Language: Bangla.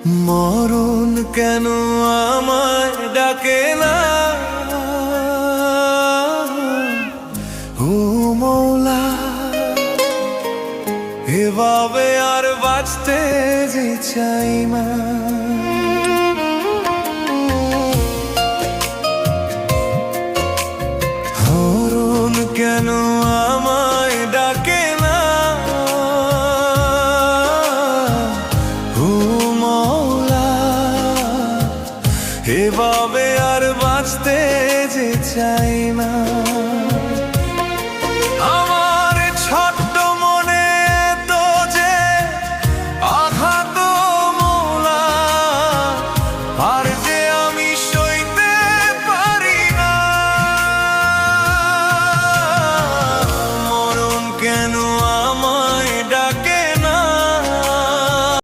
মরণ কেন আমায় ডাকে না, ও মৌলা, এভাবে আর বাঁচতে যে চাই না। মরণ কেন আমায় ডাকে না, ও মৌলা, এভাবে আর বাঁচতে যে চাই না।